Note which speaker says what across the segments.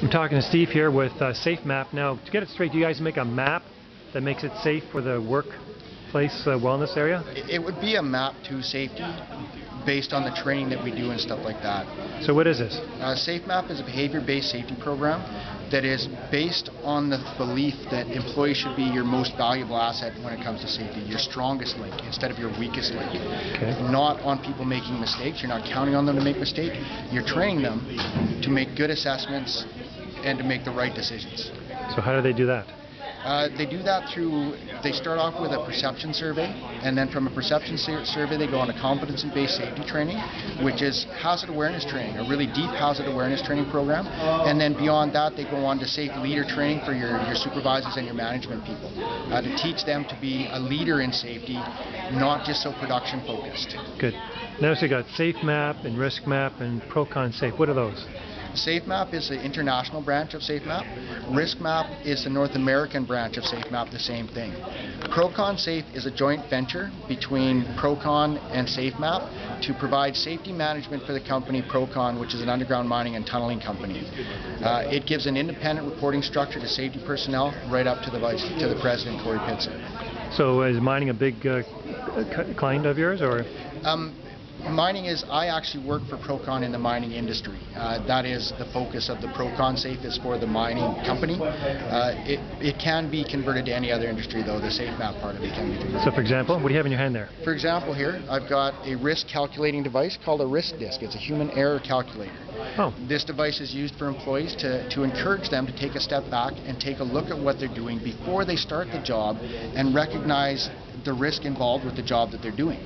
Speaker 1: I'm talking to Steve here with Safe Map. Now, to get it straight, do you guys make a map that makes it safe for the workplace wellness area?
Speaker 2: It would be a map to safety based on the training that we do and stuff like that.
Speaker 1: So what is this?
Speaker 2: Safe Map is a behavior-based safety program that is based on the belief that employees should be your most valuable asset when it comes to safety, your strongest link instead of your weakest link.
Speaker 1: Okay.
Speaker 2: Not on people making mistakes. You're not counting on them to make mistakes. You're training them to make good assessments and to make the right decisions.
Speaker 1: So how do they do that?
Speaker 2: They do that through, they start off with a perception survey, and then from a perception survey they go on to competency-based safety training, which is hazard awareness training, a really deep hazard awareness training program, and then beyond that they go on to safe leader training for your supervisors and your management people, to teach them to be a leader in safety, not just so production focused.
Speaker 1: Good. Now so you got Safe Map and Risk Map and Procon Safe. What are those?
Speaker 2: Safe Map is the international branch of Safe Map. Risk Map is the North American branch of Safe Map, the same thing. Procon Safe is a joint venture between Procon and Safe Map to provide safety management for the company Procon, which is an underground mining and tunneling company. It gives an independent reporting structure to safety personnel right up to the president, Corey Pitzer.
Speaker 1: So is mining a big client of yours, or?
Speaker 2: Mining is, I actually work for Procon in the mining industry. That is the focus of the Procon Safe, is for the mining company. It can be converted to any other industry though, the Safe Map part of it can be converted.
Speaker 1: So for example, what do you have in your hand there?
Speaker 2: For example here, I've got a risk calculating device called a risk disc. It's a human error calculator.
Speaker 1: Oh.
Speaker 2: This device is used for employees to encourage them to take a step back and take a look at what they're doing before they start the job and recognize the risk involved with the job that they're doing.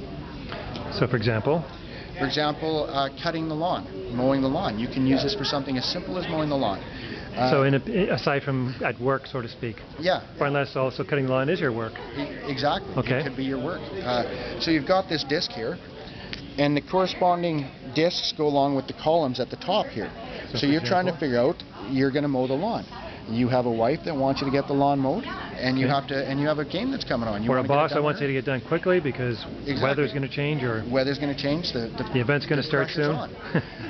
Speaker 1: So for example?
Speaker 2: For example, cutting the lawn, mowing the lawn. You can use this for something as simple as mowing the lawn.
Speaker 1: So aside from at work, so to speak?
Speaker 2: Yeah.
Speaker 1: Or unless also cutting the lawn is your work?
Speaker 2: Exactly.
Speaker 1: Okay.
Speaker 2: It could be your work. So you've got this disc here, and the corresponding discs go along with the columns at the top here. So you're trying to figure out, you're going to mow the lawn. You have a wife that wants you to get the lawn mowed, and you have a game that's coming on.
Speaker 1: Or a boss that wants you to get done quickly because weather's going to change, or
Speaker 2: weather's going to change. The
Speaker 1: event's going to start soon.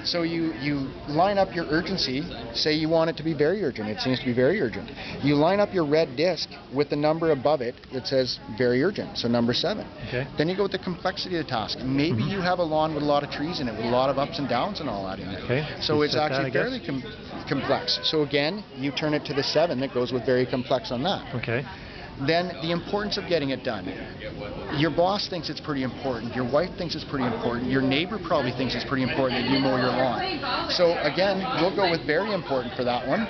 Speaker 2: So you line up your urgency. Say you want it to be very urgent. It seems to be very urgent. You line up your red disc with the number above it. It says very urgent, so number 7.
Speaker 1: Okay.
Speaker 2: Then you go with the complexity of the task. Maybe you have a lawn with a lot of trees in it, with a lot of ups and downs and all that in it.
Speaker 1: Okay.
Speaker 2: So it's actually fairly complex. So again, you turn it to the 7 that goes with very complex on that.
Speaker 1: Okay.
Speaker 2: Then the importance of getting it done. Your boss thinks it's pretty important. Your wife thinks it's pretty important. Your neighbor probably thinks it's pretty important that you mow your lawn. So again, we'll go with very important for that one,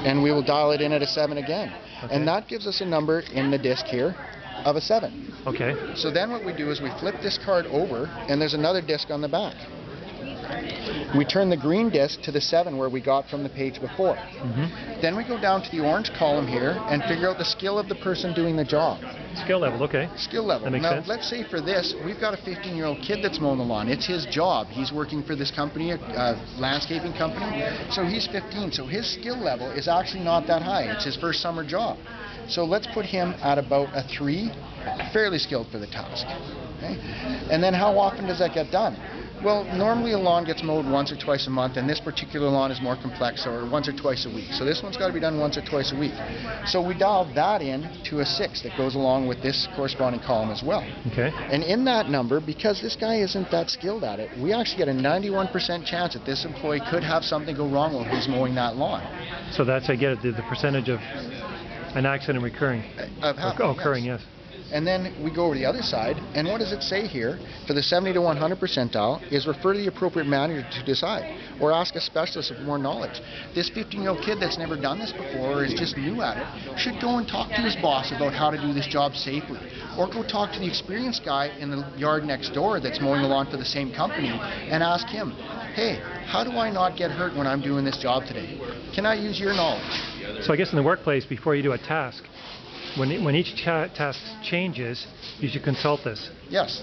Speaker 2: and we will dial it in at a 7 again. Okay. And that gives us a number in the disc here of a 7.
Speaker 1: Okay.
Speaker 2: So then what we do is we flip this card over, and there's another disc on the back. We turn the green disc to the 7 where we got from the page before. Then we go down to the orange column here and figure out the skill of the person doing the job.
Speaker 1: Skill level, okay.
Speaker 2: Skill level.
Speaker 1: That makes
Speaker 2: now,
Speaker 1: sense.
Speaker 2: Let's say for this, we've got a 15-year-old kid that's mowing the lawn. It's his job. He's working for this company, a landscaping company. So he's 15. So his skill level is actually not that high. It's his first summer job. So let's put him at about a 3, fairly skilled for the task. Okay? And then how often does that get done? Well, normally a lawn gets mowed once or twice a month, and this particular lawn is more complex, or once or twice a week. So this one's got to be done once or twice a week. So we dial that in to a 6 that goes along with this corresponding column as well.
Speaker 1: Okay.
Speaker 2: And in that number, because this guy isn't that skilled at it, we actually get a 91% chance that this employee could have something go wrong while he's mowing that lawn.
Speaker 1: So that's, I get it, the percentage of an accident recurring. Occurring, yes.
Speaker 2: And then we go over to the other side, and what does it say here? For the 70 to 100 percentile is refer to the appropriate manager to decide, or ask a specialist for more knowledge. This 15-year-old kid that's never done this before or is just new at it should go and talk to his boss about how to do this job safely, or go talk to the experienced guy in the yard next door that's mowing the lawn for the same company and ask him, hey, how do I not get hurt when I'm doing this job today? Can I use your knowledge?
Speaker 1: So I guess in the workplace, before you do a task, when each task changes, you should consult this.
Speaker 2: Yes.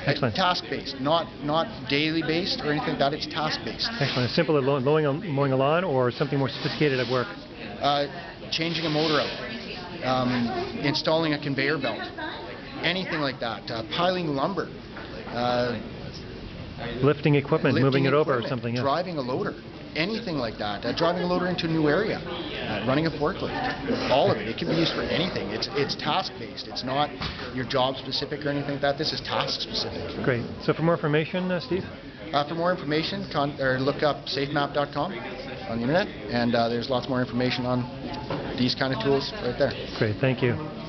Speaker 1: Excellent.
Speaker 2: Task-based, not daily-based or anything like that. It's task-based.
Speaker 1: Excellent. As simple as mowing a lawn, or something more sophisticated at work?
Speaker 2: Changing a motor out, installing a conveyor belt, anything like that. Piling lumber.
Speaker 1: Lifting equipment, moving it over or something. Yeah.
Speaker 2: Driving a loader. anything like that. Driving a loader into a new area, running a forklift, all of it. It can be used for anything. It's task-based. It's not your job-specific or anything like that. This is task-specific.
Speaker 1: Great. So for more information, Steve?
Speaker 2: For more information, look up safemap.com on the internet, and there's lots more information on these kind of tools right there.
Speaker 1: Great. Thank you.